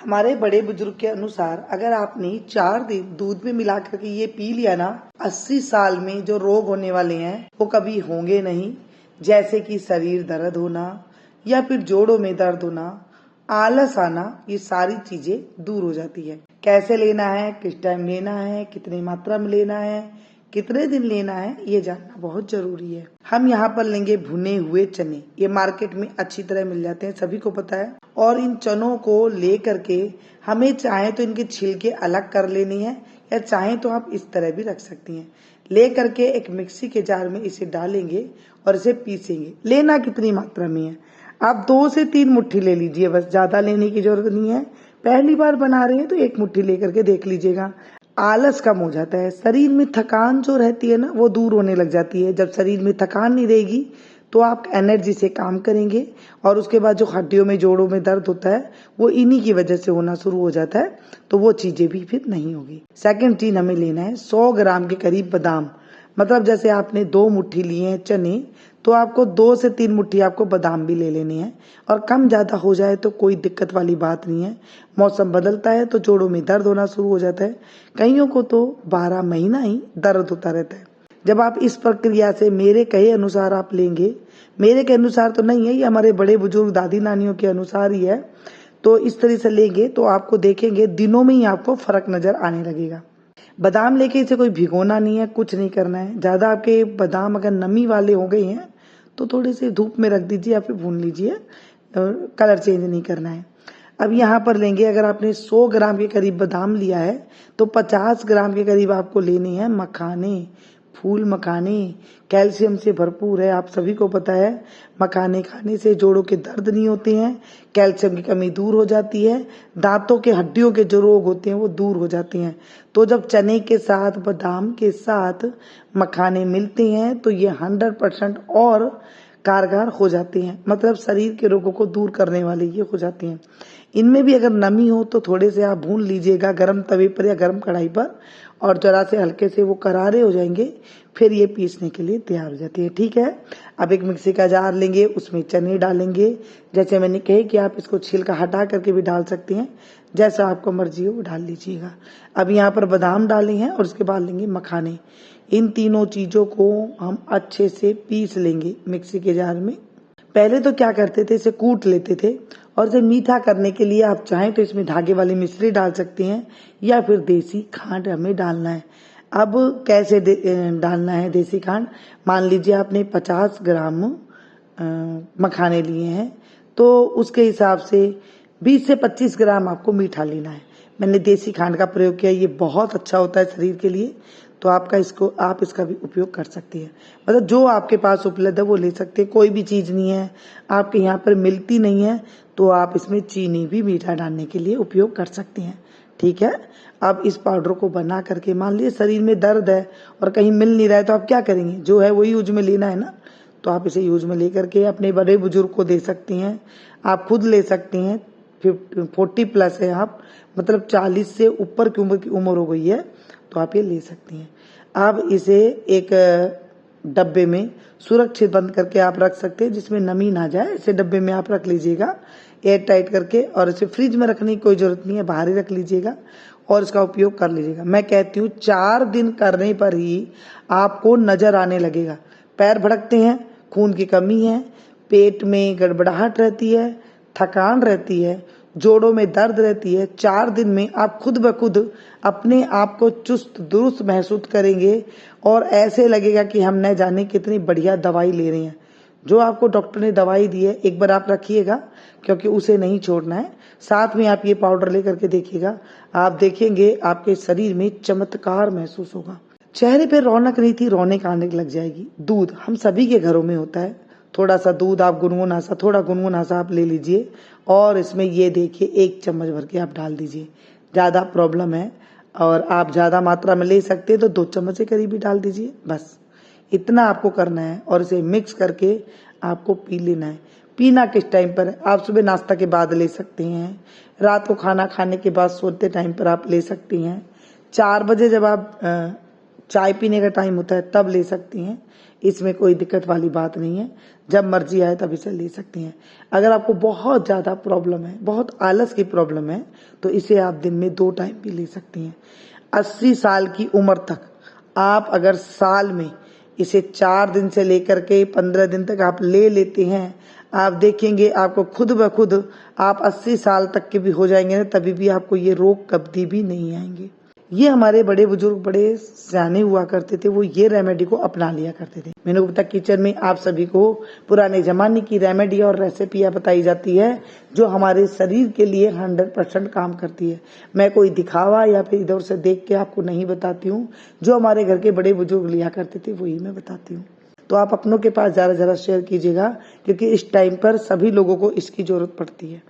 हमारे बड़े बुजुर्ग के अनुसार अगर आपने 4 दिन दूध में मिला करके ये पी लिया ना, 80 साल में जो रोग होने वाले हैं वो कभी होंगे नहीं। जैसे कि शरीर दर्द होना या फिर जोड़ों में दर्द होना, आलस आना, ये सारी चीजें दूर हो जाती है। कैसे लेना है, किस टाइम लेना है, कितनी मात्रा में लेना है, कितने दिन लेना है, ये जानना बहुत जरूरी है। हम यहाँ पर लेंगे भुने हुए चने। ये मार्केट में अच्छी तरह मिल जाते हैं, सभी को पता है। और इन चनों को ले करके हमें चाहे तो इनके छिलके अलग कर लेनी है या चाहे तो आप इस तरह भी रख सकती हैं। ले करके एक मिक्सी के जार में इसे डालेंगे और इसे पीसेंगे। लेना कितनी मात्रा में है, आप 2 से 3 मुट्ठी ले लीजिए, बस ज्यादा लेने की जरूरत नहीं है। पहली बार बना रहे हैं तो 1 मुट्ठी लेकर के देख लीजिएगा। आलस कम हो जाता है, शरीर में थकान जो रहती है ना वो दूर होने लग जाती है। जब शरीर में थकान नहीं रहेगी तो आप एनर्जी से काम करेंगे और उसके बाद जो हड्डियों में जोड़ों में दर्द होता है वो इन्हीं की वजह से होना शुरू हो जाता है, तो वो चीजें भी फिर नहीं होगी। सेकंड चीज हमें लेना है 100 ग्राम के करीब बादाम। मतलब जैसे आपने 2 मुट्ठी लिए हैं चने, तो आपको 2 से 3 मुट्ठी आपको बादाम भी ले लेने हैं। और कम ज्यादा हो जाए तो कोई दिक्कत वाली बात नहीं है। मौसम बदलता है तो जोड़ों में दर्द होना शुरू हो जाता है, कईयों को तो 12 महीना ही दर्द होता रहता है। जब आप इस प्रक्रिया से मेरे कहे अनुसार आप लेंगे, मेरे के अनुसार तो नहीं है, ये हमारे बड़े बुजुर्ग दादी नानियों के अनुसार ही है, तो इस तरह से लेंगे तो आपको देखेंगे दिनों में ही आपको फर्क नजर आने लगेगा। बादाम लेके इसे कोई भिगोना नहीं है, कुछ नहीं करना है। ज्यादा आपके बादाम अगर नमी वाले हो गए हैं तो थोड़े से धूप में रख दीजिए या फिर भून लीजिए, कलर चेंज नहीं करना है। अब यहाँ पर लेंगे, अगर आपने 100 ग्राम के करीब बादाम लिया है तो 50 ग्राम के करीब आपको लेने हैं मखाने। फूल मखाने कैल्शियम से भरपूर है, आप सभी को पता है। मखाने खाने से जोड़ों के दर्द नहीं होते हैं, कैल्शियम की कमी दूर हो जाती है, दांतों के हड्डियों के जो रोग होते हैं वो दूर हो जाते हैं। तो जब चने के साथ बादाम के साथ मखाने मिलते हैं तो ये 100% और कारगर हो जाते हैं, मतलब शरीर के रोगों को दूर करने वाले ये हो जाते हैं। इनमें भी अगर नमी हो तो थोड़े से आप भून लीजिएगा गर्म तवे पर या गर्म कढ़ाई पर, और जरा से हल्के से वो करारे हो जाएंगे, फिर ये पीसने के लिए तैयार हो जाती है। ठीक है, अब एक मिक्सी का जार लेंगे, उसमें चने डालेंगे। जैसे मैंने कहे कि आप इसको छिलका हटा करके भी डाल सकते हैं, जैसा आपको मर्जी हो वो डाल लीजिएगा। अब यहाँ पर बादाम डाले हैं और उसके बाद लेंगे मखाने। इन तीनों चीजों को हम अच्छे से पीस लेंगे मिक्सी के जार में। पहले तो क्या करते थे, इसे कूट लेते थे, और इसे मीठा करने के लिए आप चाहें तो इसमें धागे वाली मिश्री डाल सकते हैं या फिर देसी खांड हमें डालना है। अब कैसे डालना है देसी खांड, मान लीजिए आपने 50 ग्राम मखाने लिए हैं तो उसके हिसाब से 20 से 25 ग्राम आपको मीठा लेना है। मैंने देसी खांड का प्रयोग किया, ये बहुत अच्छा होता है शरीर के लिए, तो आप इसका भी उपयोग कर सकते हैं। मतलब जो आपके पास उपलब्ध है वो ले सकते हैं। कोई भी चीज नहीं है आपके यहाँ पर मिलती नहीं है तो आप इसमें चीनी भी मीठा डालने के लिए उपयोग कर सकते हैं। ठीक है, अब इस पाउडर को बना करके, मान लीजिए शरीर में दर्द है और कहीं मिल नहीं रहा है तो आप क्या करेंगे, जो है वही यूज में लेना है ना, तो आप इसे यूज में लेकर के अपने बड़े बुजुर्ग को दे सकती हैं, आप खुद ले सकती हैं। 40+ है आप, मतलब 40 से ऊपर की उम्र हो गई है तो आप ये ले सकती हैं। आप इसे एक डब्बे में सुरक्षित बंद करके आप रख सकते हैं, जिसमें नमी ना जाए, ऐसे डब्बे में आप रख लीजिएगा एयर टाइट करके। और इसे फ्रिज में रखने की कोई जरूरत नहीं है, बाहर ही रख लीजिएगा और इसका उपयोग कर लीजिएगा। मैं कहती हूँ 4 दिन करने पर ही आपको नजर आने लगेगा। पैर भड़कते हैं, खून की कमी है, पेट में गड़बड़ाहट रहती है, थकान रहती है, जोड़ों में दर्द रहती है, 4 दिन में आप खुद ब खुद अपने आप को चुस्त दुरुस्त महसूस करेंगे और ऐसे लगेगा कि हम न जाने कितनी बढ़िया दवाई ले रहे हैं। जो आपको डॉक्टर ने दवाई दी है एक बार आप रखिएगा, क्योंकि उसे नहीं छोड़ना है। साथ में आप ये पाउडर लेकर के देखिएगा, आप देखेंगे आपके शरीर में चमत्कार महसूस होगा। चेहरे पे रौनक नहीं थी, रौनक आने लग जाएगी। दूध हम सभी के घरों में होता है, थोड़ा सा दूध आप थोड़ा गुनगुना सा आप ले लीजिए और इसमें ये देखिए 1 चम्मच भर के आप डाल दीजिए। ज्यादा प्रॉब्लम है और आप ज्यादा मात्रा में ले सकते हैं तो 2 चम्मच के करीब ही डाल दीजिए, बस इतना आपको करना है। और इसे मिक्स करके आपको पी लेना है। पीना किस टाइम पर है, आप सुबह नाश्ता के बाद ले सकते हैं, रात को खाना खाने के बाद सोते टाइम पर आप ले सकती हैं। 4 बजे जब आप चाय पीने का टाइम होता है तब ले सकती हैं, इसमें कोई दिक्कत वाली बात नहीं है। जब मर्जी आए तब इसे ले सकती हैं। अगर आपको बहुत ज़्यादा प्रॉब्लम है, बहुत आलस की प्रॉब्लम है, तो इसे आप दिन में 2 टाइम भी ले सकती हैं। 80 साल की उम्र तक आप अगर साल में इसे 4 दिन से लेकर के 15 दिन तक आप ले लेते हैं, आप देखेंगे आपको खुद ब खुद आप 80 साल तक के भी हो जाएंगे ना, तभी भी आपको ये रोग कभी भी नहीं आएंगे। ये हमारे बड़े बुजुर्ग बड़े सियाने हुआ करते थे, वो ये रेमेडी को अपना लिया करते थे। मेनू गुप्ता किचन में आप सभी को पुराने जमाने की रेमेडी और रेसिपियाँ बताई जाती है जो हमारे शरीर के लिए 100% काम करती है। मैं कोई दिखावा या फिर इधर से देख के आपको नहीं बताती हूँ, जो हमारे घर के बड़े बुजुर्ग लिया करते थे वही मैं बताती हूँ। तो आप अपनों के पास ज़्यादा शेयर कीजिएगा, क्योंकि इस टाइम पर सभी लोगों को इसकी जरूरत पड़ती है।